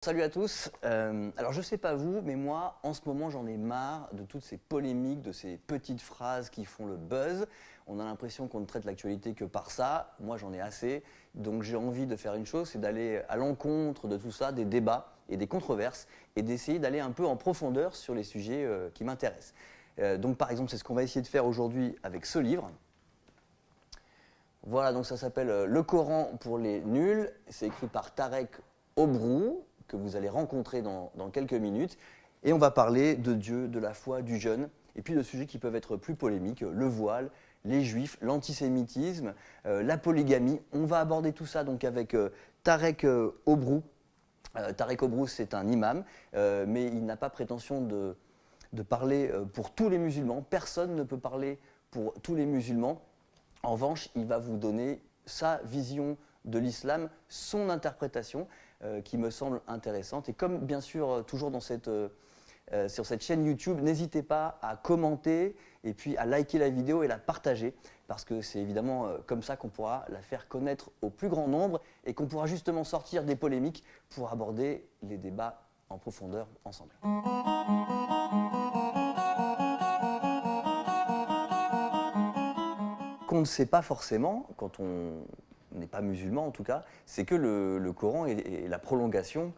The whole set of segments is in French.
Salut à tous. Alors je sais pas vous, mais moi en ce moment j'en ai marre de toutes ces polémiques, de ces petites phrases qui font le buzz. On a l'impression qu'on ne traite l'actualité que par ça. Moi j'en ai assez. Donc j'ai envie de faire une chose, c'est d'aller à l'encontre de tout ça, des débats et des controverses, et d'essayer d'aller un peu en profondeur sur les sujets qui m'intéressent. Donc par exemple c'est ce qu'on va essayer de faire aujourd'hui avec ce livre. Voilà, donc ça s'appelle Le Coran pour les nuls. C'est écrit par Tarek Obrou, que vous allez rencontrer dans quelques minutes. Et on va parler de Dieu, de la foi, du jeûne, et puis de sujets qui peuvent être plus polémiques, le voile, les juifs, l'antisémitisme, la polygamie. On va aborder tout ça donc avec Tarek Obrou. Tarek Obrou, c'est un imam, mais il n'a pas prétention de parler pour tous les musulmans. Personne ne peut parler pour tous les musulmans. En revanche, il va vous donner sa vision de l'islam, son interprétation, qui me semble intéressante. Et comme bien sûr, toujours sur cette chaîne YouTube, n'hésitez pas à commenter et puis à liker la vidéo et la partager, parce que c'est évidemment comme ça qu'on pourra la faire connaître au plus grand nombre et qu'on pourra justement sortir des polémiques pour aborder les débats en profondeur ensemble. Qu'on ne sait pas forcément, quand on n'est pas musulman en tout cas, c'est que le Coran est la prolongation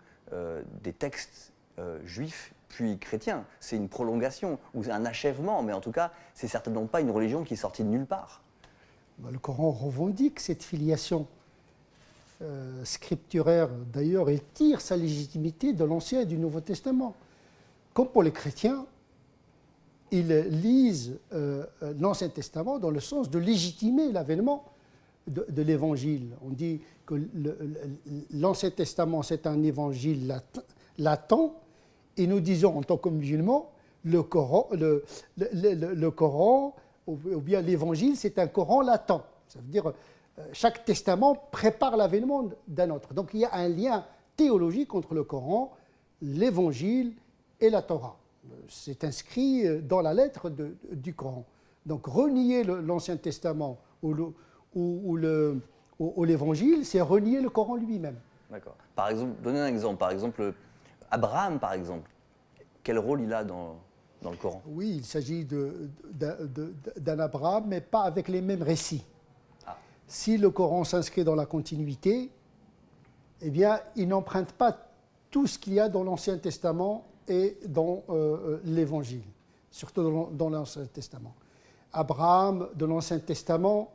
des textes juifs puis chrétiens. C'est une prolongation ou un achèvement, mais en tout cas, c'est certainement pas une religion qui est sortie de nulle part. Le Coran revendique cette filiation scripturaire. D'ailleurs, il tire sa légitimité de l'Ancien et du Nouveau Testament. Comme pour les chrétiens, ils lisent l'Ancien Testament dans le sens de légitimer l'avènement de l'Évangile. On dit que l'Ancien Testament, c'est un évangile latent, et nous disons en tant que musulmans, le Coran ou bien l'Évangile, c'est un Coran latent. Ça veut dire chaque testament prépare l'avènement d'un autre. Donc il y a un lien théologique entre le Coran, l'Évangile et la Torah. C'est inscrit dans la lettre du Coran. Donc renier l'Ancien Testament ou l'Évangile, c'est renier le Coran lui-même. D'accord. Par exemple, donnez un exemple. Par exemple, Abraham, par exemple. Quel rôle il a dans le Coran? Oui, il s'agit d'un Abraham, mais pas avec les mêmes récits. Ah. Si le Coran s'inscrit dans la continuité, eh bien, il n'emprunte pas tout ce qu'il y a dans l'Ancien Testament et dans l'Évangile, surtout dans l'Ancien Testament. Abraham, de l'Ancien Testament,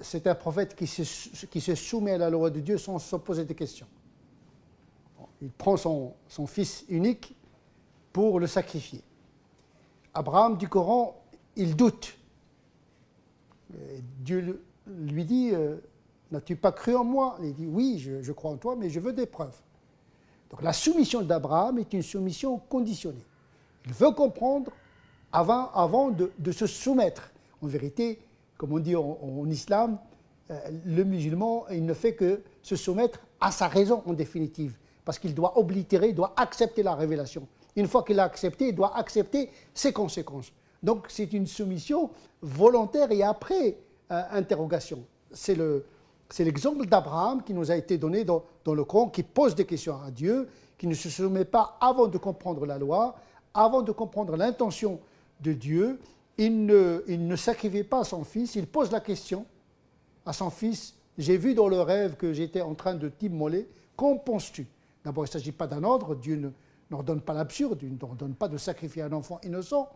c'est un prophète qui se soumet à la loi de Dieu sans se poser de questions. Il prend son fils unique pour le sacrifier. Abraham, du Coran, il doute. Dieu lui dit, n'as-tu pas cru en moi? Il dit, oui, je crois en toi, mais je veux des preuves. Donc la soumission d'Abraham est une soumission conditionnée. Il veut comprendre avant de se soumettre. En vérité, comme on dit en islam, le musulman, il ne fait que se soumettre à sa raison en définitive, parce qu'il doit oblitérer, il doit accepter la révélation. Une fois qu'il l'a accepté, il doit accepter ses conséquences. Donc c'est une soumission volontaire et après interrogation. C'est l'exemple d'Abraham qui nous a été donné dans le Coran, qui pose des questions à Dieu, qui ne se soumet pas avant de comprendre la loi, avant de comprendre l'intention de Dieu. Il ne sacrifie pas son fils, il pose la question à son fils. J'ai vu dans le rêve que j'étais en train de t'immoler, qu'en penses-tu? D'abord, il ne s'agit pas d'un ordre, Dieu n'ordonne pas l'absurde, il n'ordonne pas de sacrifier un enfant innocent.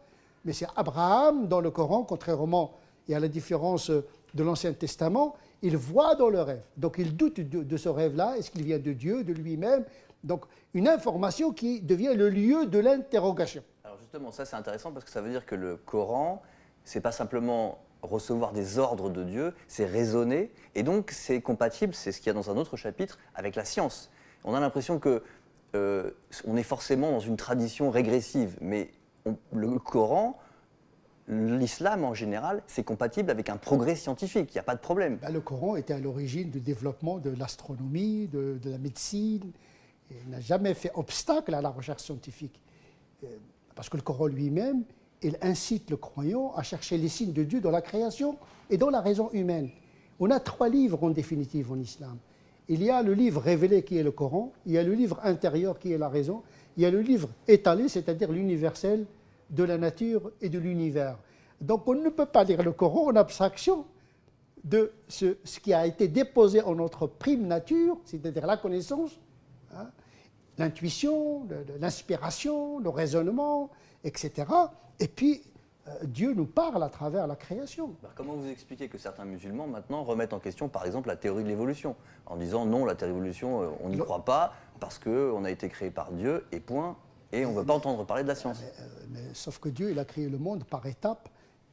Mais c'est Abraham, dans le Coran, contrairement et à la différence de l'Ancien Testament, il voit dans le rêve. Donc il doute de ce rêve-là, est-ce qu'il vient de Dieu, de lui-même? Donc une information qui devient le lieu de l'interrogation. Alors justement, ça c'est intéressant parce que ça veut dire que le Coran, c'est pas simplement recevoir des ordres de Dieu, c'est raisonner, et donc c'est compatible, c'est ce qu'il y a dans un autre chapitre, avec la science. On a l'impression que on est forcément dans une tradition régressive, mais le Coran, l'islam en général, c'est compatible avec un progrès scientifique, il n'y a pas de problème. Le Coran était à l'origine du développement de l'astronomie, de la médecine. Il n'a jamais fait obstacle à la recherche scientifique. Parce que le Coran lui-même, il incite le croyant à chercher les signes de Dieu dans la création et dans la raison humaine. On a 3 livres en définitive en islam. Il y a le livre révélé qui est le Coran, il y a le livre intérieur qui est la raison, il y a le livre étalé, c'est-à-dire l'universel de la nature et de l'univers. Donc on ne peut pas lire le Coran en abstraction de ce qui a été déposé en notre prime nature, c'est-à-dire la connaissance, hein, l'intuition, l'inspiration, le raisonnement, etc. Et puis Dieu nous parle à travers la création. Comment vous expliquez que certains musulmans maintenant remettent en question par exemple la théorie de l'évolution en disant non, la théorie de l'évolution on n'y croit pas parce qu'on a été créé par Dieu et point, et on ne veut pas entendre parler de la science. Sauf que Dieu il a créé le monde par étapes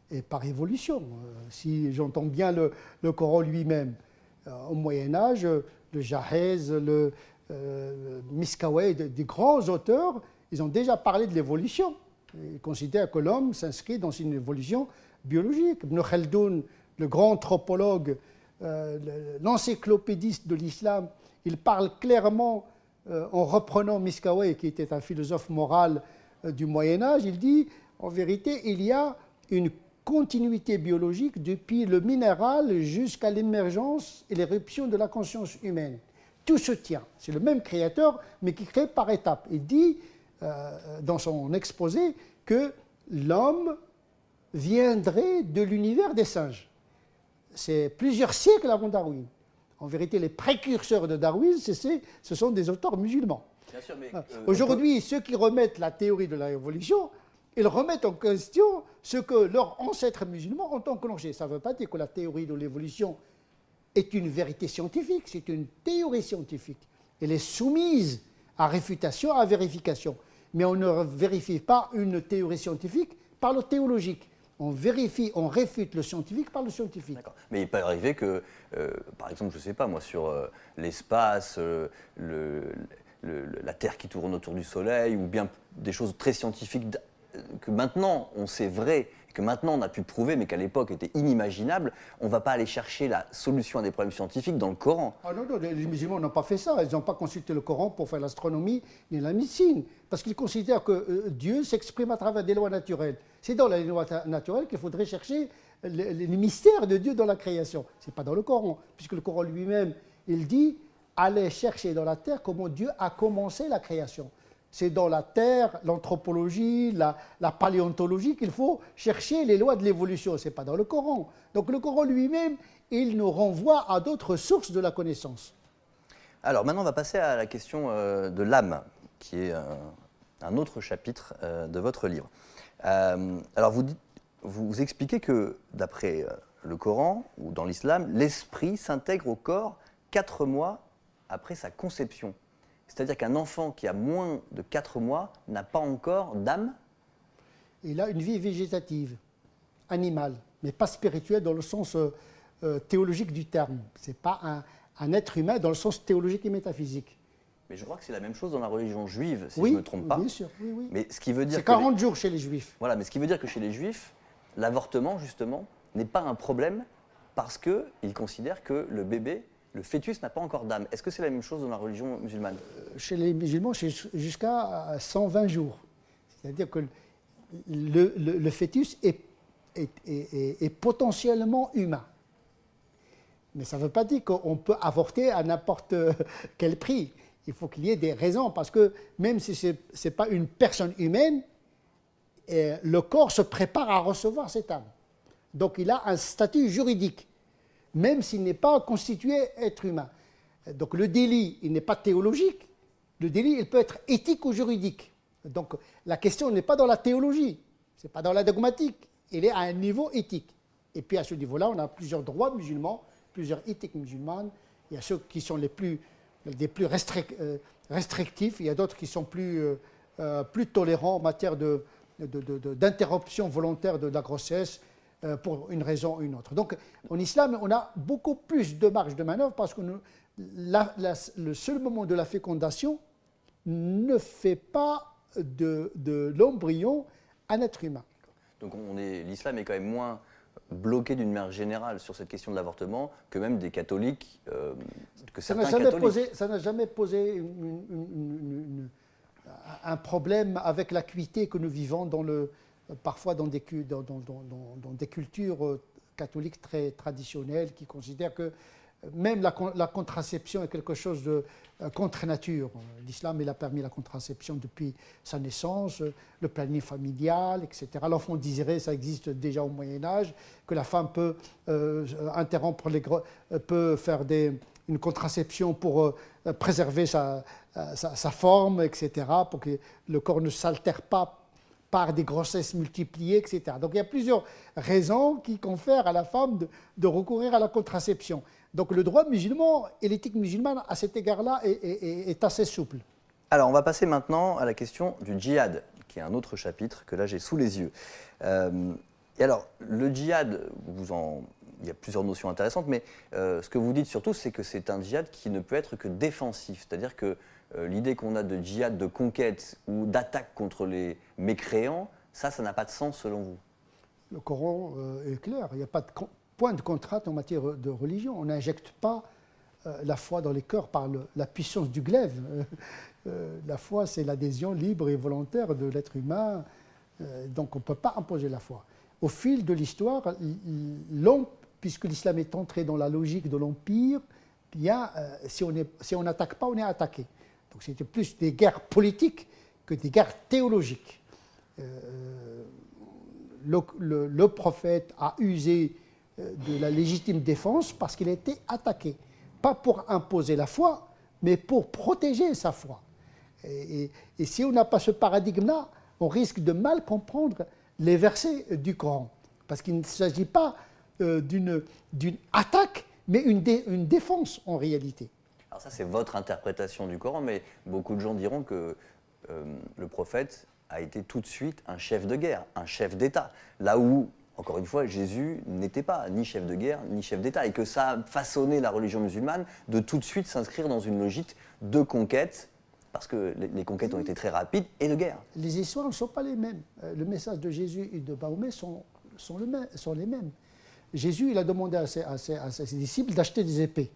et par évolution. Si j'entends bien le Coran lui-même, au Moyen-Âge, le Jahez, le Miskawayh, des grands auteurs, ils ont déjà parlé de l'évolution. Ils considèrent que l'homme s'inscrit dans une évolution biologique. Ibn Khaldoun, le grand anthropologue, l'encyclopédiste de l'islam, il parle clairement, en reprenant Miskawayh, qui était un philosophe moral du Moyen-Âge, il dit, en vérité, il y a une continuité biologique depuis le minéral jusqu'à l'émergence et l'éruption de la conscience humaine. Tout se tient. C'est le même créateur, mais qui crée par étapes. Il dit, dans son exposé, que l'homme viendrait de l'univers des singes. C'est plusieurs siècles avant Darwin. En vérité, les précurseurs de Darwin, ce sont des auteurs musulmans. Bien sûr, mais, aujourd'hui, ceux qui remettent la théorie de l'évolution, ils remettent en question ce que leurs ancêtres musulmans ont enclenché. Ça ne veut pas dire que la théorie de l'évolution est une vérité scientifique, c'est une théorie scientifique. Elle est soumise à réfutation, à vérification. Mais on ne vérifie pas une théorie scientifique par le théologique. On vérifie, on réfute le scientifique par le scientifique. D'accord. Mais il peut arriver que, par exemple, je ne sais pas moi, sur l'espace, la Terre qui tourne autour du Soleil, ou bien des choses très scientifiques que maintenant on sait vrai, que maintenant on a pu prouver, mais qu'à l'époque était inimaginable, on ne va pas aller chercher la solution à des problèmes scientifiques dans le Coran. Ah non, non, les musulmans n'ont pas fait ça. Ils n'ont pas consulté le Coran pour faire l'astronomie ni la médecine, parce qu'ils considèrent que Dieu s'exprime à travers des lois naturelles. C'est dans les lois naturelles qu'il faudrait chercher les mystères de Dieu dans la création. Ce n'est pas dans le Coran, puisque le Coran lui-même, il dit « Allez chercher dans la terre comment Dieu a commencé la création ». C'est dans la terre, l'anthropologie, la paléontologie qu'il faut chercher les lois de l'évolution. Ce n'est pas dans le Coran. Donc le Coran lui-même, il nous renvoie à d'autres sources de la connaissance. Alors maintenant, on va passer à la question de l'âme, qui est un autre chapitre de votre livre. Alors vous expliquez que, d'après le Coran, ou dans l'islam, l'esprit s'intègre au corps 4 mois après sa conception. C'est-à-dire qu'un enfant qui a moins de 4 mois n'a pas encore d'âme? Il a une vie végétative, animale, mais pas spirituelle dans le sens théologique du terme. Ce n'est pas un être humain dans le sens théologique et métaphysique. Mais je crois que c'est la même chose dans la religion juive, si oui, je ne me trompe pas. Bien sûr, oui, oui. Mais ce qui veut dire c'est 40 jours chez les juifs. Voilà, mais ce qui veut dire que chez les juifs, l'avortement, justement, n'est pas un problème parce qu'ils considèrent que le bébé, le fœtus n'a pas encore d'âme. Est-ce que c'est la même chose dans la religion musulmane? Chez les musulmans, c'est jusqu'à 120 jours. C'est-à-dire que le fœtus est potentiellement humain. Mais ça ne veut pas dire qu'on peut avorter à n'importe quel prix. Il faut qu'il y ait des raisons, parce que même si ce n'est pas une personne humaine, le corps se prépare à recevoir cette âme. Donc il a un statut juridique, même s'il n'est pas constitué être humain. Donc le délit, il n'est pas théologique. Le délit, il peut être éthique ou juridique. Donc la question n'est pas dans la théologie, ce n'est pas dans la dogmatique, il est à un niveau éthique. Et puis à ce niveau-là, on a plusieurs droits musulmans, plusieurs éthiques musulmanes. Il y a ceux qui sont les plus restrictifs, il y a d'autres qui sont plus tolérants en matière d'interruption volontaire de la grossesse pour une raison ou une autre. Donc en islam, on a beaucoup plus de marge de manœuvre parce que le seul moment de la fécondation ne fait pas de l'embryon un être humain. Donc l'islam est quand même moins bloqué d'une manière générale sur cette question de l'avortement que même des catholiques, que certains catholiques. Ça n'a jamais posé un problème avec l'acuité que nous vivons parfois dans des cultures catholiques très traditionnelles qui considèrent que Même la contraception est quelque chose de contre nature. L'islam, il a permis la contraception depuis sa naissance, le planning familial, etc. L'enfant désiré, ça existe déjà au Moyen-Âge, que la femme peut interrompre peut faire une contraception pour préserver sa forme, etc., pour que le corps ne s'altère pas par des grossesses multipliées, etc. Donc il y a plusieurs raisons qui confèrent à la femme de recourir à la contraception. Donc le droit musulman et l'éthique musulmane à cet égard-là est assez souple. Alors on va passer maintenant à la question du djihad, qui est un autre chapitre que là j'ai sous les yeux. Et alors le djihad, il y a plusieurs notions intéressantes, mais ce que vous dites surtout, c'est que c'est un djihad qui ne peut être que défensif, c'est-à-dire que l'idée qu'on a de djihad de conquête ou d'attaque contre les mécréants, ça n'a pas de sens selon vous? Le Coran est clair, il n'y a pas de point de contrainte en matière de religion. On n'injecte pas la foi dans les cœurs par la puissance du glaive. La foi, c'est l'adhésion libre et volontaire de l'être humain, donc on ne peut pas imposer la foi. Au fil de l'histoire, puisque l'islam est entré dans la logique de l'empire, bien, si on n'attaque pas, on est attaqué. Donc c'était plus des guerres politiques que des guerres théologiques. Le prophète a usé de la légitime défense parce qu'il a été attaqué. Pas pour imposer la foi, mais pour protéger sa foi. Et si on n'a pas ce paradigme-là, on risque de mal comprendre les versets du Coran. Parce qu'il ne s'agit pas d'une attaque, mais une défense en réalité. Alors ça, c'est votre interprétation du Coran, mais beaucoup de gens diront que le prophète a été tout de suite un chef de guerre, un chef d'État. Là où, encore une fois, Jésus n'était pas ni chef de guerre, ni chef d'État, et que ça a façonné la religion musulmane de tout de suite s'inscrire dans une logique de conquête, parce que les conquêtes ont été très rapides, et de guerre. Les histoires ne sont pas les mêmes. Le message de Jésus et de Mahomet sont les mêmes. Jésus, il a demandé à ses disciples d'acheter des épées.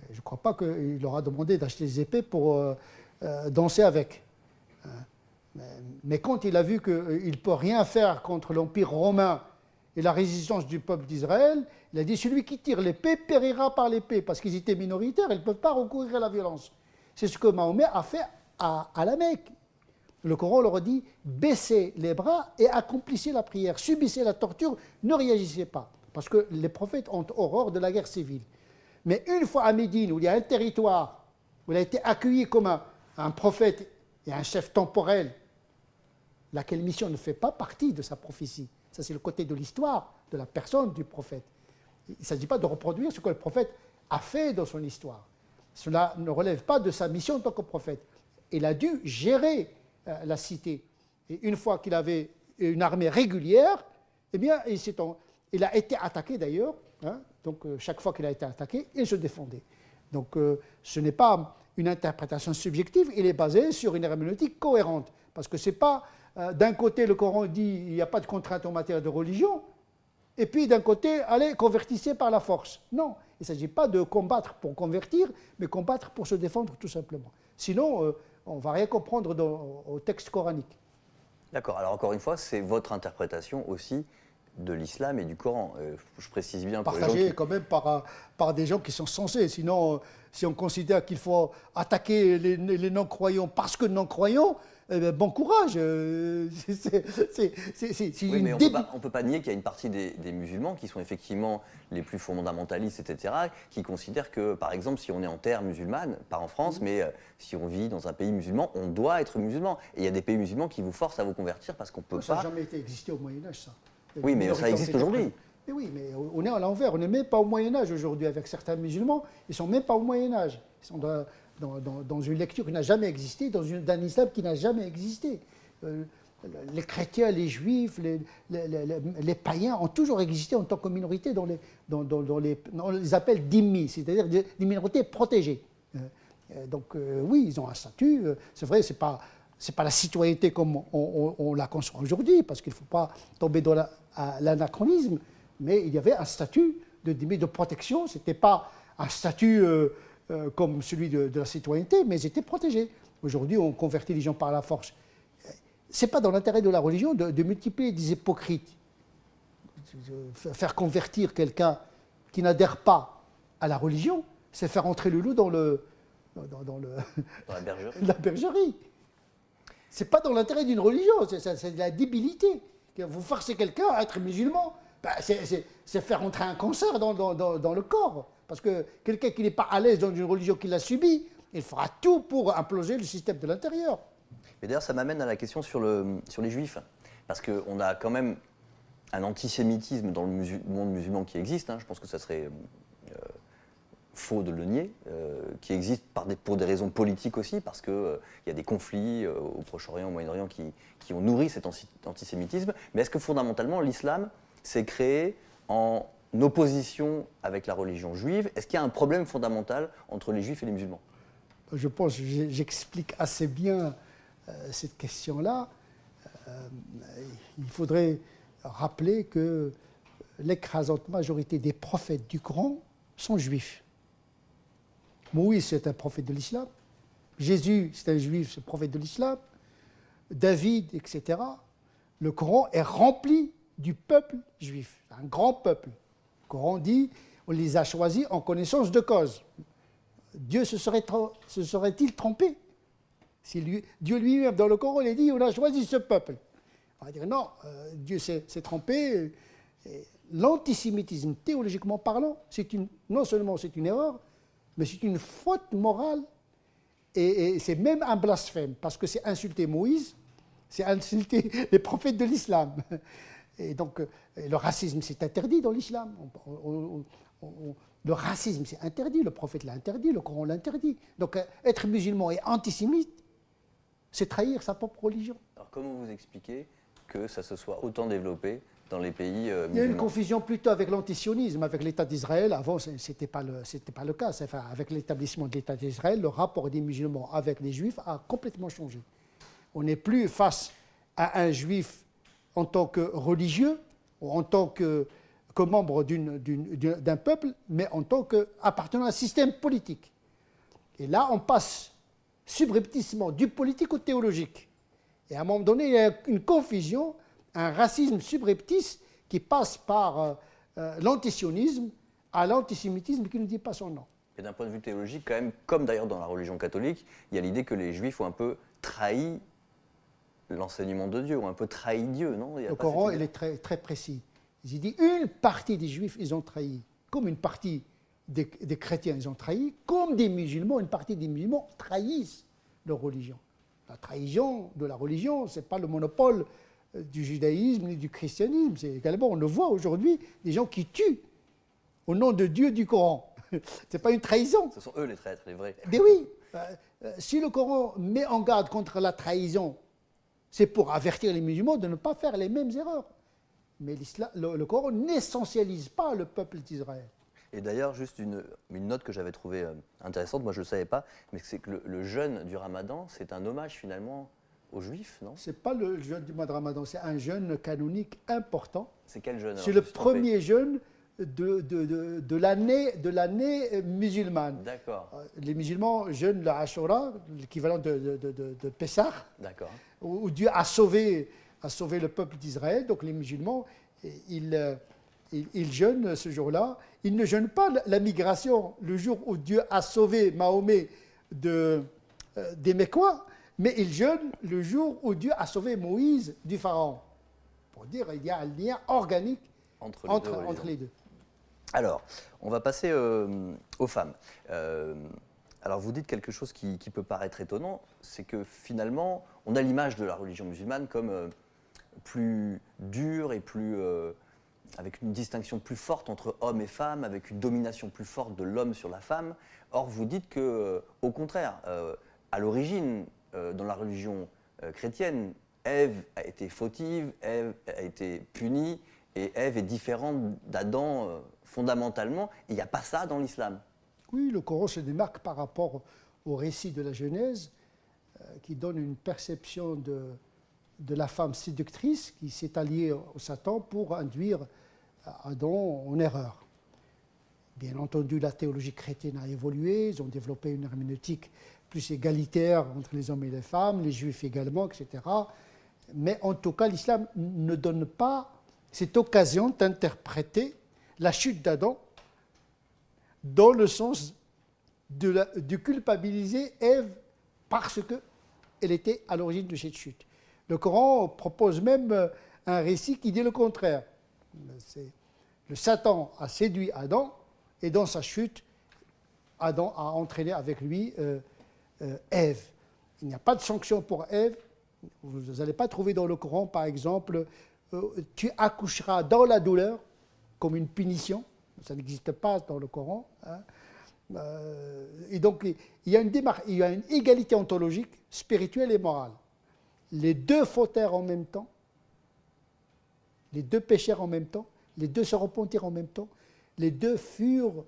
Je ne crois pas qu'il leur a demandé d'acheter des épées pour danser avec. Mais quand il a vu qu'il ne peut rien faire contre l'Empire romain et la résistance du peuple d'Israël, il a dit « Celui qui tire l'épée périra par l'épée », parce qu'ils étaient minoritaires, ils ne peuvent pas recourir à la violence. C'est ce que Mahomet a fait à la Mecque. Le Coran leur dit « Baissez les bras et accomplissez la prière, subissez la torture, ne réagissez pas ». Parce que les prophètes ont horreur de la guerre civile. Mais une fois à Médine, où il y a un territoire, où il a été accueilli comme un prophète et un chef temporel, laquelle mission ne fait pas partie de sa prophétie. Ça, c'est le côté de l'histoire, de la personne du prophète. Il ne s'agit pas de reproduire ce que le prophète a fait dans son histoire. Cela ne relève pas de sa mission en tant que prophète. Il a dû gérer la cité. Et une fois qu'il avait une armée régulière, eh bien, il a été attaqué d'ailleurs. Donc, chaque fois qu'il a été attaqué, il se défendait. Donc, ce n'est pas une interprétation subjective, il est basé sur une herméneutique cohérente. Parce que ce n'est pas, d'un côté, le Coran dit il n'y a pas de contrainte en matière de religion, et puis d'un côté, allez, convertissez par la force. Non, il ne s'agit pas de combattre pour convertir, mais combattre pour se défendre tout simplement. Sinon, on ne va rien comprendre au texte coranique. D'accord, alors encore une fois, c'est votre interprétation aussi de l'islam et du Coran. Je précise bien pour les gens partagé quand même par des gens qui sont censés. Sinon, si on considère qu'il faut attaquer les non-croyants parce que non-croyants, bon courage. Oui, mais on ne peut pas nier qu'il y a une partie des musulmans qui sont effectivement les plus fondamentalistes, etc., qui considèrent que, par exemple, si on est en terre musulmane, pas en France, mais si on vit dans un pays musulman, on doit être musulman. Et il y a des pays musulmans qui vous forcent à vous convertir parce qu'on ne peut pas... Ça n'a jamais été existé au Moyen-Âge, ça. Oui, mais ça existe aujourd'hui. Mais oui, mais on est à l'envers. On n'est même pas au Moyen-Âge aujourd'hui avec certains musulmans. Ils ne sont même pas au Moyen-Âge. Ils sont dans une lecture qui n'a jamais existé, dans un islam qui n'a jamais existé. Les chrétiens, les juifs, les païens ont toujours existé en tant que minorité on les appelle dhimmi, c'est-à-dire des minorités protégées. Donc oui, ils ont un statut. C'est vrai, c'est pas la citoyenneté comme on la conçoit aujourd'hui, parce qu'il ne faut pas tomber dans l'anachronisme, mais il y avait un statut de protection. Ce n'était pas un statut comme celui de la citoyenneté, mais ils étaient protégés. Aujourd'hui, on convertit les gens par la force. Ce n'est pas dans l'intérêt de la religion de multiplier des hypocrites. Faire convertir quelqu'un qui n'adhère pas à la religion, c'est faire entrer le loup dans Dans la bergerie. la bergerie. Ce n'est pas dans l'intérêt d'une religion, c'est de la débilité. Vous forcez quelqu'un à être musulman, c'est faire entrer un cancer dans le corps. Parce que quelqu'un qui n'est pas à l'aise dans une religion qu'il a subie, il fera tout pour imploser le système de l'intérieur. Mais d'ailleurs, ça m'amène à la question sur les juifs. Parce qu'on a quand même un antisémitisme dans le monde musulman qui existe. Hein. Je pense que ça serait faux de le nier, qui existe pour des raisons politiques aussi, parce qu'il y a des conflits au Proche-Orient, au Moyen-Orient qui ont nourri cet antisémitisme. Mais est-ce que fondamentalement, l'islam s'est créé en opposition avec la religion juive? Est-ce qu'il y a un problème fondamental entre les juifs et les musulmans? Je pense que j'explique assez bien cette question-là. Il faudrait rappeler que l'écrasante majorité des prophètes du Coran sont juifs. Moïse, c'est un prophète de l'islam. Jésus, c'est un juif, c'est un prophète de l'islam. David, etc. Le Coran est rempli du peuple juif, un grand peuple. Le Coran dit, on les a choisis en connaissance de cause. Dieu se serait-il trompé? Si Dieu lui-même, dans le Coran, il a dit, on a choisi ce peuple. On va dire, non, Dieu s'est trompé. L'antisémitisme, théologiquement parlant, non seulement c'est une erreur, mais c'est une faute morale et c'est même un blasphème, parce que c'est insulter Moïse, c'est insulter les prophètes de l'islam. Et donc, le racisme, c'est interdit dans l'islam. Le racisme, c'est interdit, le prophète l'a interdit, le Coran l'interdit. Donc, être musulman et antisémite, c'est trahir sa propre religion. Alors, comment vous expliquez que ça se soit autant développé dans les pays musulmans? Il y a une confusion plutôt avec l'antisionisme, avec l'État d'Israël. Avant, ce n'était pas le cas. Enfin, avec l'établissement de l'État d'Israël, le rapport des musulmans avec les juifs a complètement changé. On n'est plus face à un juif en tant que religieux ou en tant que membre d'un peuple, mais en tant qu'appartenant à un système politique. Et là, on passe subrepticement du politique au théologique. Et à un moment donné, il y a une confusion, un racisme subreptice qui passe par l'antisionisme à l'antisémitisme qui ne dit pas son nom. Et d'un point de vue théologique, quand même, comme d'ailleurs dans la religion catholique, il y a l'idée que les juifs ont un peu trahi l'enseignement de Dieu, ont un peu trahi Dieu, non? Le Coran, il est très, très précis. Il dit une partie des juifs, ils ont trahi, comme une partie des chrétiens, ils ont trahi, comme des musulmans, une partie des musulmans trahissent leur religion. La trahison de la religion, ce n'est pas le monopole du judaïsme ni du christianisme. C'est également, on le voit aujourd'hui, des gens qui tuent au nom de Dieu du Coran. Ce n'est pas une trahison. Ce sont eux les traîtres, les vrais. Mais oui, si le Coran met en garde contre la trahison, c'est pour avertir les musulmans de ne pas faire les mêmes erreurs. Mais le Coran n'essentialise pas le peuple d'Israël. Et d'ailleurs, juste une note que j'avais trouvée intéressante, moi je ne le savais pas, mais c'est que le jeûne du Ramadan, c'est un hommage finalement aux Juifs, non? Ce n'est pas le jeûne du mois de Ramadan, c'est un jeûne canonique important. C'est quel jeûne? C'est le premier jeûne de l'année musulmane. D'accord. Les musulmans jeûnent le Ashura, l'équivalent de Pessah, où Dieu a sauvé le peuple d'Israël. Donc les musulmans, ils jeûnent ce jour-là. Ils ne jeûnent pas la migration, le jour où Dieu a sauvé Mahomet des Mécois, mais ils jeûnent le jour où Dieu a sauvé Moïse du Pharaon. Pour dire qu'il y a un lien organique entre les deux. Alors, on va passer aux femmes. Alors, vous dites quelque chose qui peut paraître étonnant, c'est que finalement, on a l'image de la religion musulmane comme plus dure et plus... avec une distinction plus forte entre hommes et femmes, avec une domination plus forte de l'homme sur la femme. Or, vous dites que, au contraire, à l'origine, dans la religion chrétienne, Ève a été fautive, Ève a été punie, et Ève est différente d'Adam fondamentalement. Il n'y a pas ça dans l'islam. Oui, le Coran se démarque par rapport au récit de la Genèse, qui donne une perception de la femme séductrice qui s'est alliée au Satan pour induire Adam en erreur. Bien entendu, la théologie chrétienne a évolué, ils ont développé une herméneutique plus égalitaire entre les hommes et les femmes, les juifs également, etc. Mais en tout cas, l'islam ne donne pas cette occasion d'interpréter la chute d'Adam dans le sens de culpabiliser Ève parce qu'elle était à l'origine de cette chute. Le Coran propose même un récit qui dit le contraire. Le Satan a séduit Adam et dans sa chute, Adam a entraîné avec lui Ève. Il n'y a pas de sanction pour Ève. Vous n'allez pas trouver dans le Coran, par exemple, tu accoucheras dans la douleur comme une punition. Ça n'existe pas dans le Coran. Hein. Et donc, il y a une égalité ontologique, spirituelle et morale. Les deux fautèrent en même temps, les deux péchèrent en même temps, les deux se repentirent en même temps, les deux furent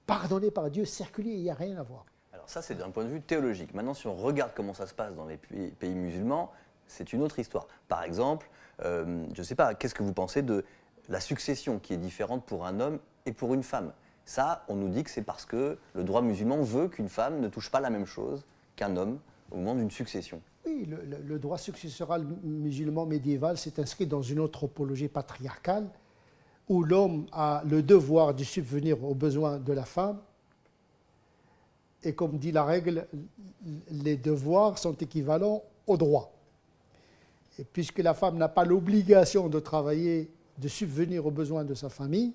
pardonnés par Dieu, circulés, il n'y a rien à voir. Alors ça, c'est d'un point de vue théologique. Maintenant, si on regarde comment ça se passe dans les pays musulmans, c'est une autre histoire. Par exemple, je ne sais pas, qu'est-ce que vous pensez de la succession qui est différente pour un homme et pour une femme? Ça, on nous dit que c'est parce que le droit musulman veut qu'une femme ne touche pas la même chose qu'un homme au moment d'une succession. Oui, le droit successoral musulman médiéval s'est inscrit dans une anthropologie patriarcale où l'homme a le devoir de subvenir aux besoins de la femme. Et comme dit la règle, les devoirs sont équivalents aux droits. Et puisque la femme n'a pas l'obligation de travailler, de subvenir aux besoins de sa famille,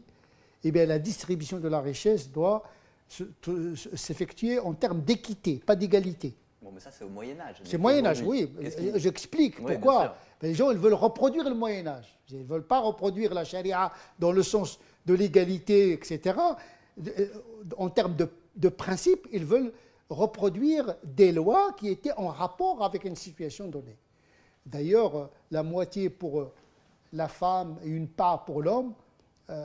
eh bien la distribution de la richesse doit s'effectuer en termes d'équité, pas d'égalité. Bon, mais ça, c'est au Moyen-Âge. C'est au Moyen-Âge, oui. J'explique pourquoi. Les gens ils veulent reproduire le Moyen-Âge. Ils ne veulent pas reproduire la charia dans le sens de l'égalité, etc. En termes de principe, ils veulent reproduire des lois qui étaient en rapport avec une situation donnée. D'ailleurs, la moitié pour la femme et une part pour l'homme,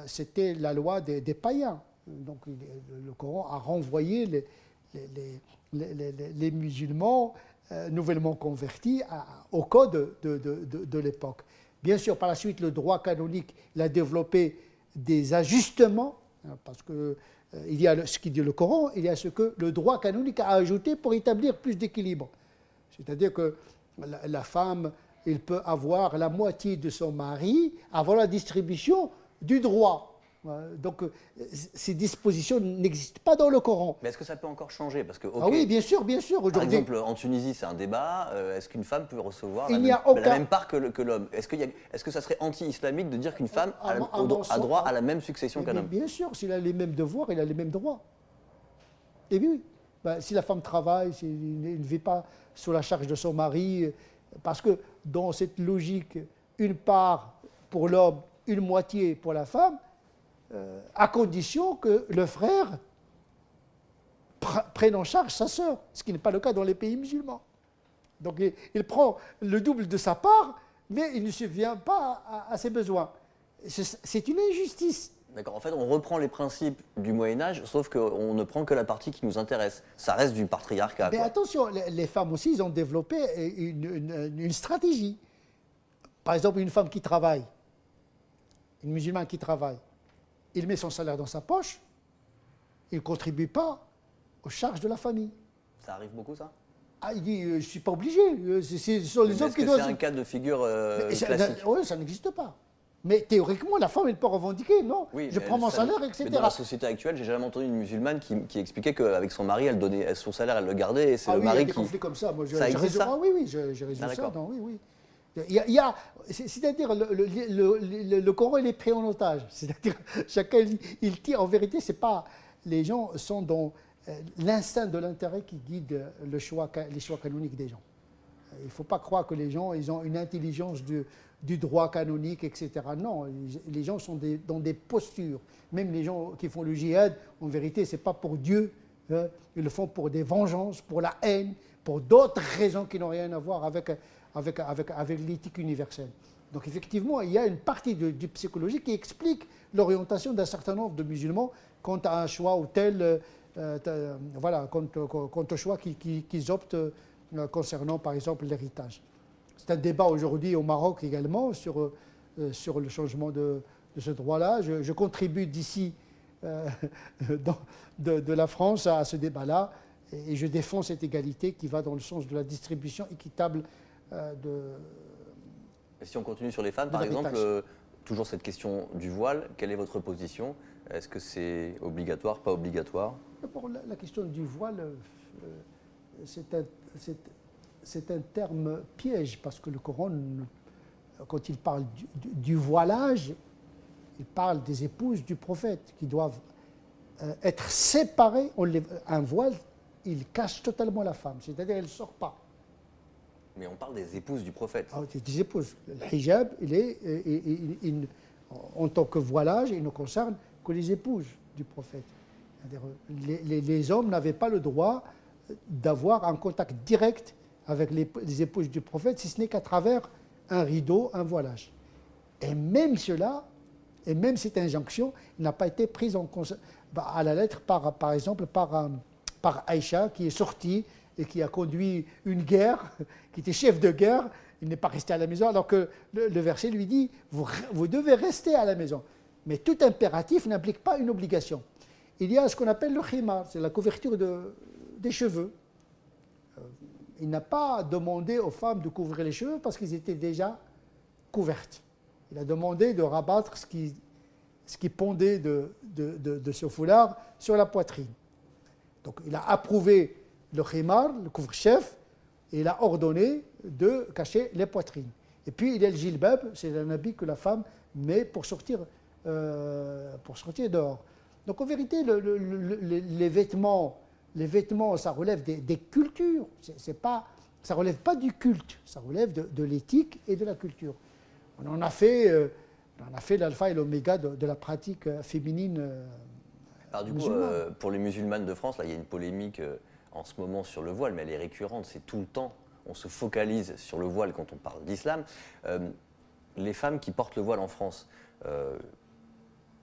c'était la loi des païens. Donc le Coran a renvoyé les musulmans nouvellement convertis au code de l'époque. Bien sûr, par la suite, le droit canonique il a développé des ajustements, parce que il y a ce qui dit le Coran, il y a ce que le droit canonique a ajouté pour établir plus d'équilibre. C'est-à-dire que la femme, elle peut avoir la moitié de son mari avant la distribution du droit. Donc, ces dispositions n'existent pas dans le Coran. Mais est-ce que ça peut encore changer? Parce que, okay, ah oui, bien sûr, bien sûr. Par exemple, en Tunisie, c'est un débat. Est-ce qu'une femme peut recevoir la même part que l'homme? Est-ce que ça serait anti-islamique de dire qu'une femme a droit à la même succession qu'un homme? Bien sûr, s'il a les mêmes devoirs, il a les mêmes droits. Et oui, si la femme travaille, s'il ne vit pas sous la charge de son mari, parce que dans cette logique, une part pour l'homme, une moitié pour la femme, à condition que le frère prenne en charge sa sœur, ce qui n'est pas le cas dans les pays musulmans. Donc il prend le double de sa part, mais il ne subvient pas à ses besoins. C'est une injustice. D'accord, en fait on reprend les principes du Moyen-Âge, sauf qu'on ne prend que la partie qui nous intéresse. Ça reste du patriarcat. Mais attention, les femmes aussi, ils ont développé une stratégie. Par exemple, une femme qui travaille, une musulmane qui travaille, il met son salaire dans sa poche, il ne contribue pas aux charges de la famille. Ça arrive beaucoup, ça? Ah, il dit, je ne suis pas obligé. Ce sont les hommes qui doivent... C'est un cas de figure classique? Oui, ça n'existe pas. Mais théoriquement, la femme, elle peut revendiquer, non? Oui, je prends mon salaire, etc. Mais dans la société actuelle, j'ai jamais entendu une musulmane qui expliquait qu'avec son mari, elle donnait son salaire, elle le gardait, et c'est le mari qui... il y a des conflits comme ça. Moi, ça existe, ça? Ah, oui, j'ai résolu ça. Non, oui. C'est-à-dire, le Coran, il est pris en otage. C'est-à-dire, chacun, il tire. En vérité, c'est pas... Les gens sont dans l'instinct de l'intérêt qui guide les choix canoniques des gens. Il ne faut pas croire que les gens, ils ont une intelligence du droit canonique, etc. Non, les gens sont dans des postures. Même les gens qui font le djihad, en vérité, ce n'est pas pour Dieu. Hein. Ils le font pour des vengeances, pour la haine, pour d'autres raisons qui n'ont rien à voir avec l'éthique universelle. Donc effectivement, il y a une partie du psychologie qui explique l'orientation d'un certain nombre de musulmans quant à un choix ou tel, quant au choix qu'ils optent concernant par exemple l'héritage. C'est un débat aujourd'hui au Maroc également sur le changement de ce droit-là. Je contribue d'ici de la France à ce débat-là et je défends cette égalité qui va dans le sens de la distribution équitable Si on continue sur les femmes, par exemple, toujours cette question du voile. Quelle est votre position? Est-ce que c'est obligatoire, pas obligatoire? D'abord, la question du voile, c'est un terme piège, parce que le Coran, quand il parle du voilage, il parle des épouses du prophète qui doivent être séparées. Un voile, il cache totalement la femme, c'est-à-dire elle ne sort pas. Mais on parle des épouses du prophète. Ah, des épouses. Le hijab, en tant que voilage, il ne concerne que les épouses du prophète. Les hommes n'avaient pas le droit d'avoir un contact direct avec les épouses du prophète, si ce n'est qu'à travers un rideau, un voilage. Et même cela, et même cette injonction n'a pas été prise en compte à la lettre, par exemple, par Aïcha, qui est sortie et qui a conduit une guerre, qui était chef de guerre. Il n'est pas resté à la maison, alors que le verset lui dit « vous devez rester à la maison ». Mais tout impératif n'implique pas une obligation. Il y a ce qu'on appelle le khimar, c'est la couverture des cheveux. Il n'a pas demandé aux femmes de couvrir les cheveux parce qu'ils étaient déjà couvertes. Il a demandé de rabattre ce qui pendait de ce foulard sur la poitrine. Donc il a approuvé le khimar, le couvre-chef, et il a ordonné de cacher les poitrines. Et puis il y a le jilbab, c'est un habit que la femme met pour sortir dehors. Donc en vérité, les vêtements, ça relève des cultures. Ça ne relève pas du culte, ça relève de l'éthique et de la culture. On en a fait l'alpha et l'oméga de la pratique féminine. Alors du coup, pour les musulmanes de France, là, il y a une polémique en ce moment sur le voile, mais elle est récurrente, c'est tout le temps. On se focalise sur le voile quand on parle d'islam. Les femmes qui portent le voile en France,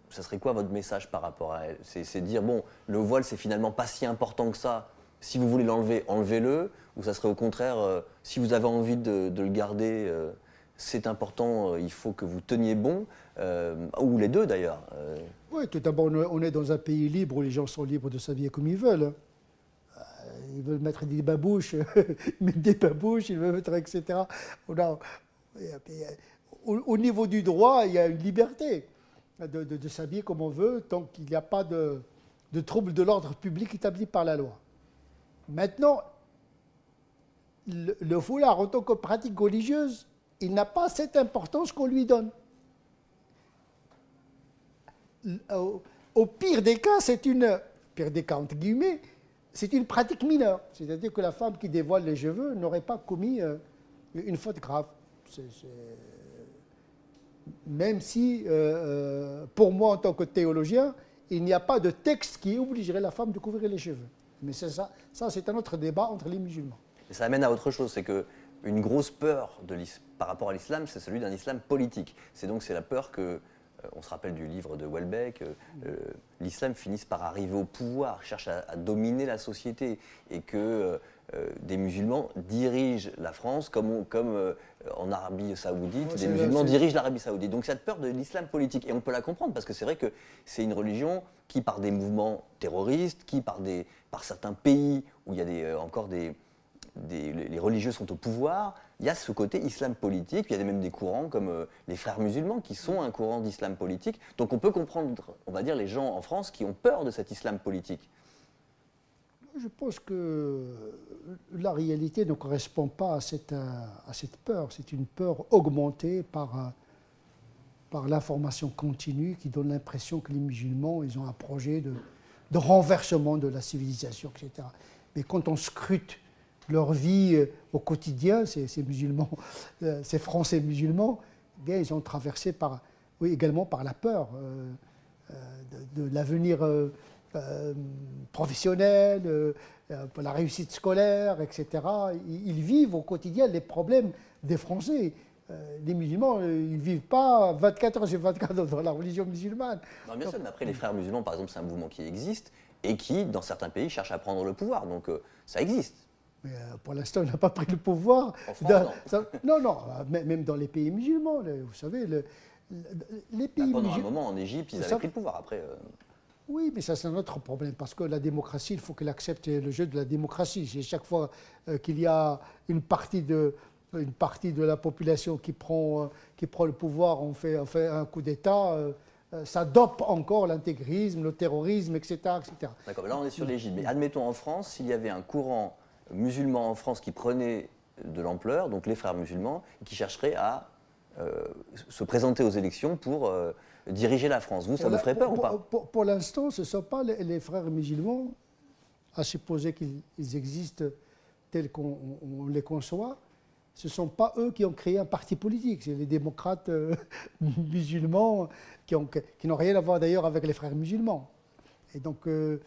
ça serait quoi votre message par rapport à elles? C'est dire, bon, le voile, c'est finalement pas si important que ça. Si vous voulez l'enlever, enlevez-le. Ou ça serait au contraire, si vous avez envie de le garder, c'est important, il faut que vous teniez bon. Ou les deux d'ailleurs. Oui, tout d'abord, on est dans un pays libre où les gens sont libres de s'habiller comme ils veulent. Ils veulent mettre des babouches, ils mettent des babouches, ils veulent mettre, etc. Au niveau du droit, il y a une liberté de s'habiller comme on veut, tant qu'il n'y a pas de trouble de l'ordre public établi par la loi. Maintenant, le foulard, en tant que pratique religieuse, il n'a pas cette importance qu'on lui donne. Au pire des cas, entre guillemets, c'est une pratique mineure. C'est-à-dire que la femme qui dévoile les cheveux n'aurait pas commis une faute grave. Même si, pour moi, en tant que théologien, il n'y a pas de texte qui obligerait la femme de couvrir les cheveux. Mais ça c'est un autre débat entre les musulmans. Et ça amène à autre chose, c'est qu'une grosse peur par rapport à l'islam, c'est celui d'un islam politique. C'est la peur que, on se rappelle du livre de Welbeck, l'islam finisse par arriver au pouvoir, cherche à dominer la société, et que des musulmans dirigent la France comme en Arabie Saoudite, des musulmans dirigent l'Arabie Saoudite. Donc cette peur de l'islam politique, et on peut la comprendre parce que c'est vrai que c'est une religion qui, par des mouvements terroristes, qui par certains pays où il y a encore les religieux sont au pouvoir, il y a ce côté islam politique, il y a même des courants comme les frères musulmans qui sont un courant d'islam politique. Donc on peut comprendre, on va dire, les gens en France qui ont peur de cet islam politique. Je pense que la réalité ne correspond pas à cette peur. C'est une peur augmentée par l'information continue qui donne l'impression que les musulmans ils ont un projet de renversement de la civilisation, etc. Mais quand on scrute leur vie au quotidien, ces musulmans, ces Français musulmans, eh bien, ils ont traversé également par la peur de l'avenir professionnel, pour la réussite scolaire, etc. Ils vivent au quotidien les problèmes des Français. Les musulmans, ils ne vivent pas 24 heures sur 24 dans la religion musulmane. Non, bien sûr, mais après, les frères musulmans, par exemple, c'est un mouvement qui existe et qui, dans certains pays, cherche à prendre le pouvoir. Donc, ça existe. Mais pour l'instant, il n'a pas pris le pouvoir. En France, non, même dans les pays musulmans, vous savez, les pays pendant un moment, en Égypte, ils avaient pris le pouvoir. Après, Oui, mais ça c'est un autre problème, parce que la démocratie, il faut qu'elle accepte le jeu de la démocratie. Chaque fois qu'il y a une partie une partie de la population qui prend le pouvoir, on fait un coup d'État, ça dope encore l'intégrisme, le terrorisme, etc. etc. D'accord, là on est sur l'Égypte. Mais admettons en France, s'il y avait un courant musulman en France qui prenait de l'ampleur, donc les frères musulmans, qui chercheraient à se présenter aux élections pour diriger la France. Vous, ça vous ferait peur ou pas? Pour l'instant, ce ne sont pas les frères musulmans, à supposer qu'ils existent tels qu'on les conçoit. Ce ne sont pas eux qui ont créé un parti politique, c'est les démocrates musulmans qui n'ont rien à voir d'ailleurs avec les frères musulmans. Et donc, il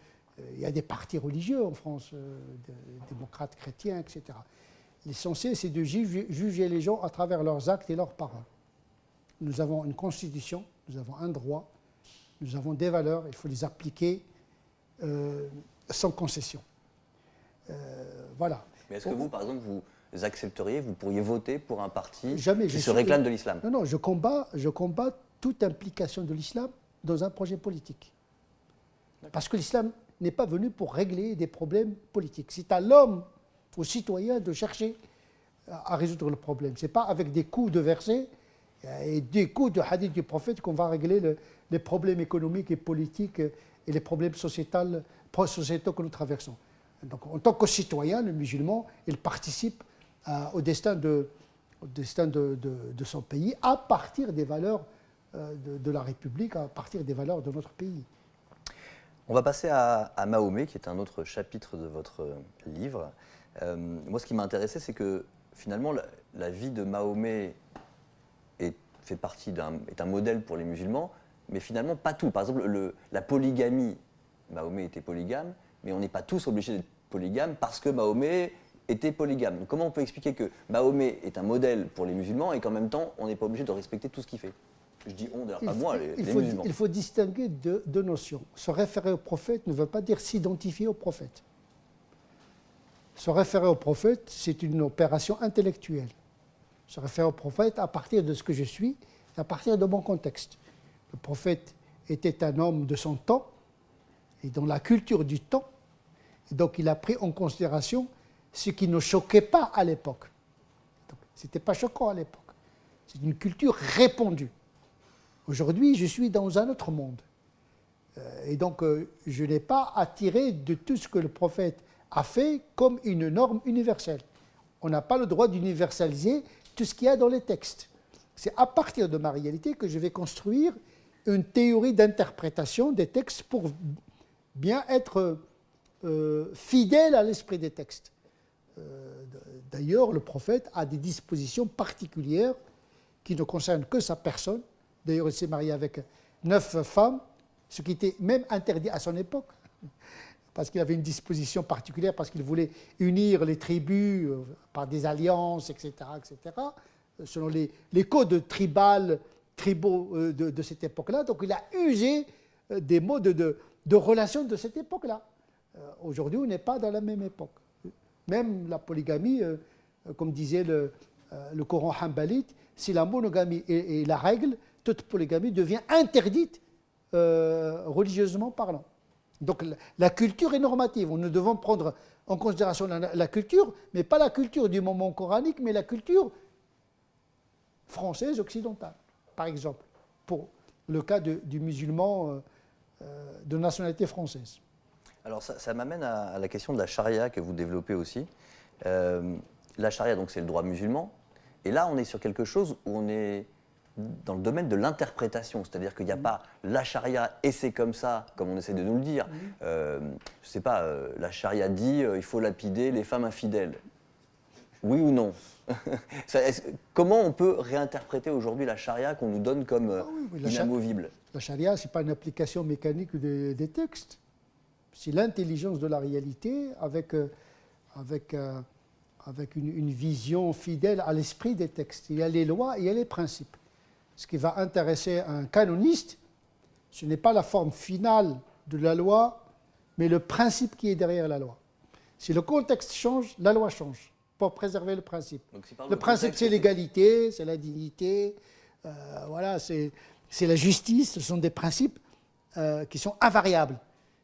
y a des partis religieux en France, démocrates chrétiens, etc. L'essentiel, c'est de juger les gens à travers leurs actes et leurs paroles. Nous avons une constitution, nous avons un droit, nous avons des valeurs, il faut les appliquer sans concession. Voilà. Mais est-ce que vous, par exemple, vous accepteriez, vous pourriez voter pour un parti Jamais, qui se réclame de l'islam? Non, non, je combats toute implication de l'islam dans un projet politique. Parce que l'islam n'est pas venu pour régler des problèmes politiques. C'est à l'homme, aux citoyens, de chercher à résoudre le problème. Ce n'est pas avec des coups de versets et des coups de hadith du prophète qu'on va régler les problèmes économiques et politiques et les problèmes sociétaux que nous traversons. Donc, en tant que citoyen, le musulman, il participe au destin de son pays à partir des valeurs de la République, à partir des valeurs de notre pays. On va passer à Mahomet, qui est un autre chapitre de votre livre. Moi, ce qui m'a intéressé, c'est que finalement, la vie de Mahomet est un modèle pour les musulmans, mais finalement pas tout. Par exemple, la polygamie, Mahomet était polygame, mais on n'est pas tous obligés d'être polygames parce que Mahomet était polygame. Donc, comment on peut expliquer que Mahomet est un modèle pour les musulmans et qu'en même temps, on n'est pas obligé de respecter tout ce qu'il fait? Je dis on, d'ailleurs pas moi, les musulmans. Il faut distinguer deux notions. Se référer au prophète ne veut pas dire s'identifier au prophète. Se référer au prophète, c'est une opération intellectuelle. Se référer au prophète à partir de ce que je suis, à partir de mon contexte. Le prophète était un homme de son temps et dans la culture du temps. Et donc il a pris en considération ce qui ne choquait pas à l'époque. Ce n'était pas choquant à l'époque. C'est une culture répandue. Aujourd'hui, je suis dans un autre monde. Et donc, je n'ai pas à tirer de tout ce que le prophète a fait comme une norme universelle. On n'a pas le droit d'universaliser tout ce qu'il y a dans les textes. C'est à partir de ma réalité que je vais construire une théorie d'interprétation des textes pour bien être fidèle à l'esprit des textes. D'ailleurs, le prophète a des dispositions particulières qui ne concernent que sa personne. D'ailleurs, il s'est marié avec 9 femmes, ce qui était même interdit à son époque, parce qu'il avait une disposition particulière, parce qu'il voulait unir les tribus par des alliances, etc., etc., selon les codes tribaux de cette époque-là. Donc, il a usé des modes de relations de cette époque-là. Aujourd'hui, on n'est pas dans la même époque. Même la polygamie, comme disait le Coran hanbalite, si la monogamie est la règle, toute polygamie devient interdite religieusement parlant. Donc la culture est normative. Nous devons prendre en considération la culture, mais pas la culture du moment coranique, mais la culture française occidentale, par exemple, pour le cas du musulman de nationalité française. Alors ça m'amène à la question de la charia que vous développez aussi. La charia, donc, c'est le droit musulman. Et là, on est sur quelque chose où on est dans le domaine de l'interprétation, c'est-à-dire qu'il n'y a pas la charia et c'est comme ça, comme on essaie de nous le dire. Je ne sais pas, la charia dit il faut lapider les femmes infidèles. Oui ou non? Comment on peut réinterpréter aujourd'hui la charia qu'on nous donne comme inamovible? La charia, ce n'est pas une application mécanique des textes. C'est l'intelligence de la réalité avec une vision fidèle à l'esprit des textes. Il y a les lois et il y a les principes. Ce qui va intéresser un canoniste, ce n'est pas la forme finale de la loi, mais le principe qui est derrière la loi. Si le contexte change, la loi change pour préserver le principe. Le principe, c'est l'égalité, c'est la dignité, voilà, c'est la justice. Ce sont des principes qui sont invariables.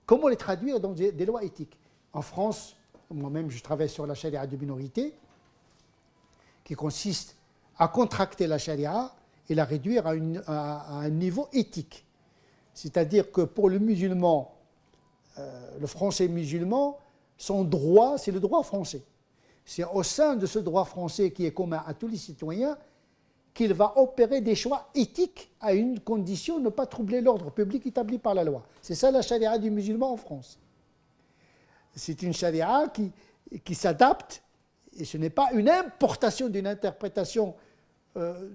Comment les traduire dans des lois éthiques? En France, moi-même, je travaille sur la charia de minorité, qui consiste à contracter la charia et la réduire à un niveau éthique. C'est-à-dire que pour le musulman, le français musulman, son droit, c'est le droit français. C'est au sein de ce droit français qui est commun à tous les citoyens qu'il va opérer des choix éthiques à une condition de ne pas troubler l'ordre public établi par la loi. C'est ça la charia du musulman en France. C'est une charia qui s'adapte, et ce n'est pas une importation d'une interprétation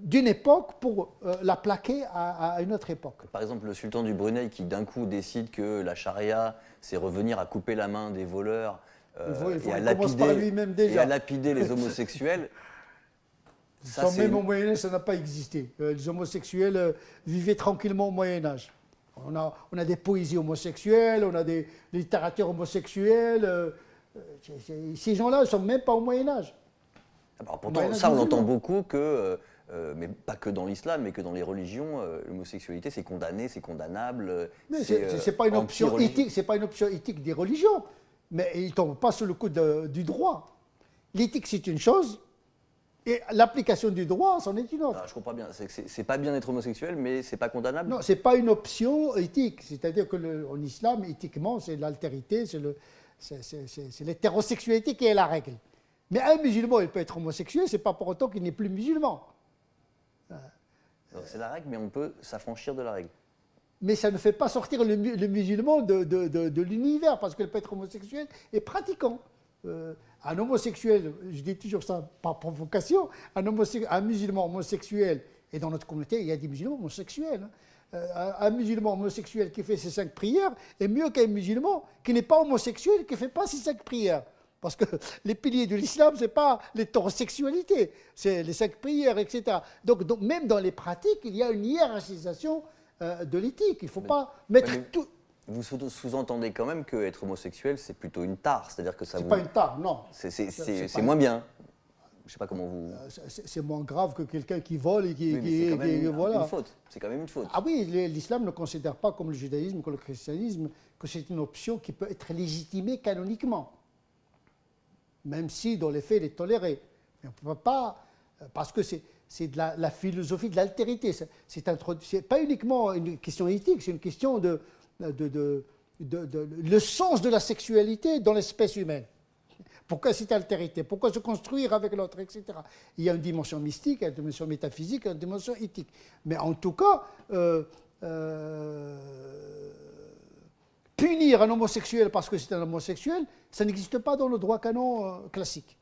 d'une époque pour la plaquer à une autre époque. Par exemple, le sultan du Brunei qui d'un coup décide que la charia, c'est revenir à couper la main des voleurs et à lapider les homosexuels. Même au Moyen-Âge, ça n'a pas existé. Les homosexuels vivaient tranquillement au Moyen-Âge. On a des poésies homosexuelles, on a des littératures homosexuelles. Ces gens-là ne sont même pas au Moyen-Âge. Alors pourtant, ça, on entend beaucoup que, mais pas que dans l'islam, mais que dans les religions, l'homosexualité, c'est condamné, c'est condamnable. Mais c'est pas une option éthique, c'est pas une option éthique des religions. Mais ils ne tombent pas sous le coup du droit. L'éthique, c'est une chose. Et l'application du droit, c'en est une autre. Ah, je comprends bien. C'est pas bien d'être homosexuel, mais c'est pas condamnable. Non, c'est pas une option éthique. C'est-à-dire qu'en islam, éthiquement, c'est l'altérité, c'est l'hétérosexualité qui est la règle. Mais un musulman, il peut être homosexuel, c'est pas pour autant qu'il n'est plus musulman. C'est la règle, mais on peut s'affranchir de la règle. Mais ça ne fait pas sortir le musulman de l'univers, parce qu'il peut être homosexuel et pratiquant. Un homosexuel, je dis toujours ça par provocation, un musulman homosexuel, et dans notre communauté, il y a des musulmans homosexuels. Un musulman homosexuel qui fait ses 5 prières est mieux qu'un musulman qui n'est pas homosexuel et qui ne fait pas ses 5 prières. Parce que les piliers de l'islam, ce n'est pas l'hétérosexualité, c'est les 5 prières, etc. Donc, même dans les pratiques, il y a une hiérarchisation de l'éthique. Il ne faut pas mettre tout... Vous sous-entendez quand même qu'être homosexuel, c'est plutôt une tare, c'est-à-dire que ça vous... C'est pas une tare, non. C'est moins bien. Je ne sais pas comment vous... C'est moins grave que quelqu'un qui vole et qui... Oui, c'est quand même une faute. C'est quand même une faute. Ah oui, l'islam ne considère pas comme le judaïsme, comme le christianisme, que c'est une option qui peut être légitimée canoniquement. Même si, dans les faits, elle est tolérée. Mais on ne peut pas... Parce que c'est de la philosophie de l'altérité. C'est pas uniquement une question éthique, c'est une question le sens de la sexualité dans l'espèce humaine. Pourquoi cette altérité? Pourquoi se construire avec l'autre, etc. Il y a une dimension mystique, une dimension métaphysique, une dimension éthique. Mais en tout cas, punir un homosexuel parce que c'est un homosexuel, ça n'existe pas dans le droit canon classique.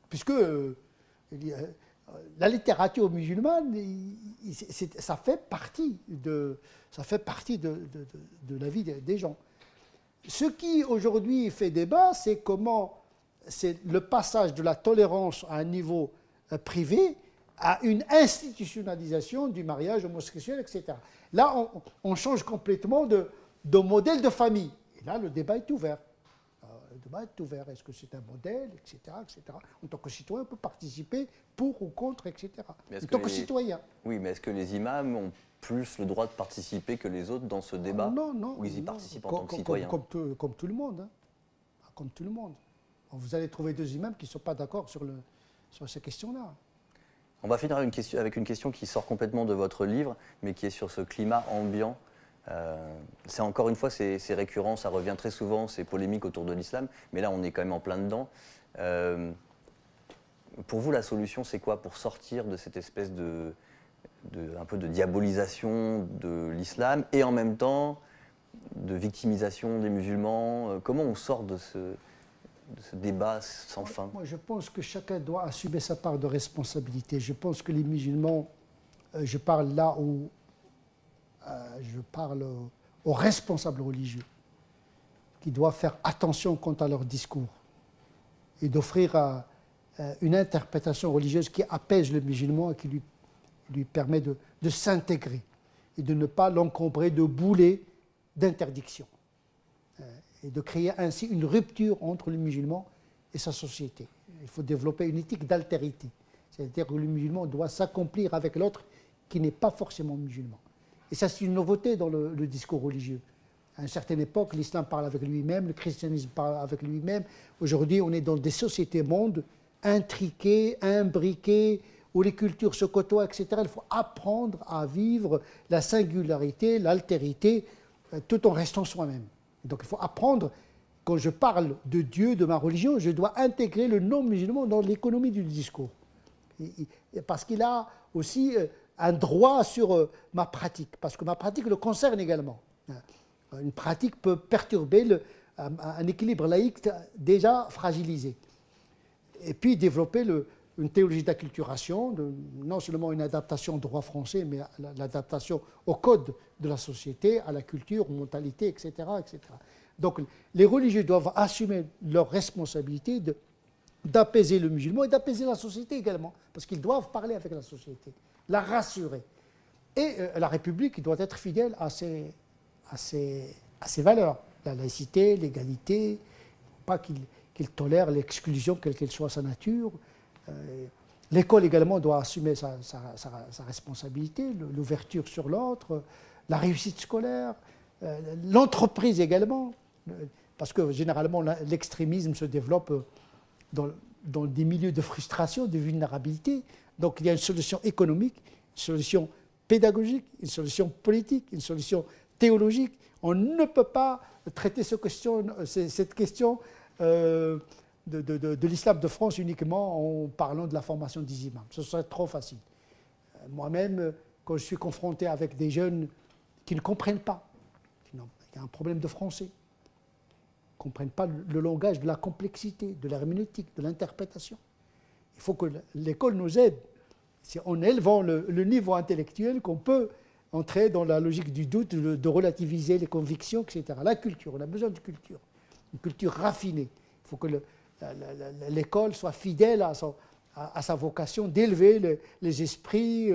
Puisque la littérature musulmane, ça fait partie de la vie des gens. Ce qui aujourd'hui fait débat, c'est le passage de la tolérance à un niveau privé à une institutionnalisation du mariage homosexuel, etc. Là, on change complètement de modèle de famille. Et là, le débat est ouvert. Le débat est ouvert. Est-ce que c'est un modèle, etc., etc. En tant que citoyen, on peut participer pour ou contre, etc. En tant que citoyen. Oui, mais est-ce que les imams ont plus le droit de participer que les autres dans ce débat? Non. Ou ils y participent en tant que citoyens? Comme tout le monde. Hein. Comme tout le monde. Vous allez trouver 2 imams qui ne sont pas d'accord sur ces questions-là. On va finir avec une question qui sort complètement de votre livre, mais qui est sur ce climat ambiant. C'est encore une fois, c'est récurrent, ça revient très souvent, ces polémiques autour de l'islam, mais là on est quand même en plein dedans. Pour vous, la solution, c'est quoi pour sortir de cette espèce un peu de diabolisation de l'islam et en même temps de victimisation des musulmans? Comment on sort de ce débat sans fin? Moi, je pense que chacun doit assumer sa part de responsabilité. Je pense que les musulmans, je parle là où je parle aux responsables religieux, qui doivent faire attention quant à leur discours et d'offrir une interprétation religieuse qui apaise le musulman et qui lui permet de s'intégrer et de ne pas l'encombrer de boulets d'interdiction et de créer ainsi une rupture entre le musulman et sa société. Il faut développer une éthique d'altérité, c'est-à-dire que le musulman doit s'accomplir avec l'autre qui n'est pas forcément musulman. Et ça, c'est une nouveauté dans le discours religieux. À une certaine époque, l'islam parle avec lui-même, le christianisme parle avec lui-même. Aujourd'hui, on est dans des sociétés mondes intriqué, imbriqué, où les cultures se côtoient, etc. Il faut apprendre à vivre la singularité, l'altérité, tout en restant soi-même. Donc il faut apprendre, quand je parle de Dieu, de ma religion, je dois intégrer le non-musulman dans l'économie du discours. Parce qu'il a aussi un droit sur ma pratique, parce que ma pratique le concerne également. Une pratique peut perturber un équilibre laïque déjà fragilisé. Et puis développer une théologie d'acculturation, non seulement une adaptation au droit français, mais l'adaptation au code de la société, à la culture, aux mentalités, etc., etc. Donc les religieux doivent assumer leur responsabilité d'apaiser le musulman et d'apaiser la société également, parce qu'ils doivent parler avec la société, la rassurer. Et la République doit être fidèle à ses valeurs, la laïcité, l'égalité, pas qu'il tolère l'exclusion, quelle qu'elle soit sa nature. L'école également doit assumer sa responsabilité, l'ouverture sur l'autre, la réussite scolaire, l'entreprise également, parce que généralement l'extrémisme se développe dans des milieux de frustration, de vulnérabilité. Donc il y a une solution économique, une solution pédagogique, une solution politique, une solution théologique. On ne peut pas traiter cette question de l'islam de France uniquement en parlant de la formation des imams. Ce serait trop facile. Moi-même, quand je suis confronté avec des jeunes qui ne comprennent pas, il y a un problème de français, ne comprennent pas le langage de la complexité, de l'herméneutique, de l'interprétation. Il faut que l'école nous aide. C'est en élevant le niveau intellectuel qu'on peut entrer dans la logique du doute, de relativiser les convictions, etc. La culture, on a besoin de culture, une culture raffinée. Il faut que l'école soit fidèle à sa vocation d'élever les esprits,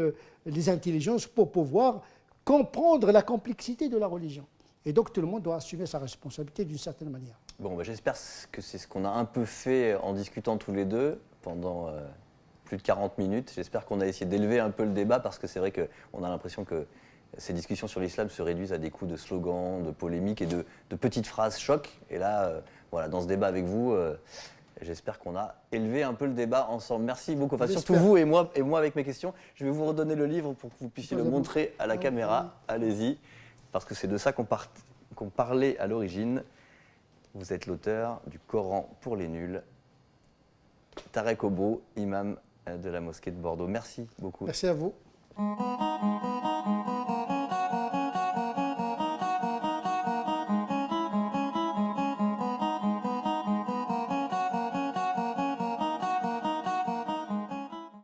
les intelligences pour pouvoir comprendre la complexité de la religion. Et donc tout le monde doit assumer sa responsabilité d'une certaine manière. Bon, j'espère que c'est ce qu'on a un peu fait en discutant tous les deux pendant plus de 40 minutes. J'espère qu'on a essayé d'élever un peu le débat, parce que c'est vrai qu'on a l'impression que ces discussions sur l'islam se réduisent à des coups de slogans, de polémiques et de petites phrases chocs. Et là, voilà, dans ce débat avec vous, j'espère qu'on a élevé un peu le débat ensemble. Merci beaucoup, enfin, surtout vous et moi avec mes questions. Je vais vous redonner le livre pour que vous puissiez le montrer à la caméra. Allez-y, parce que c'est de ça qu'on parlait à l'origine. Vous êtes l'auteur du Coran pour les nuls, Tarek Obro, imam de la mosquée de Bordeaux. Merci beaucoup. Merci à vous.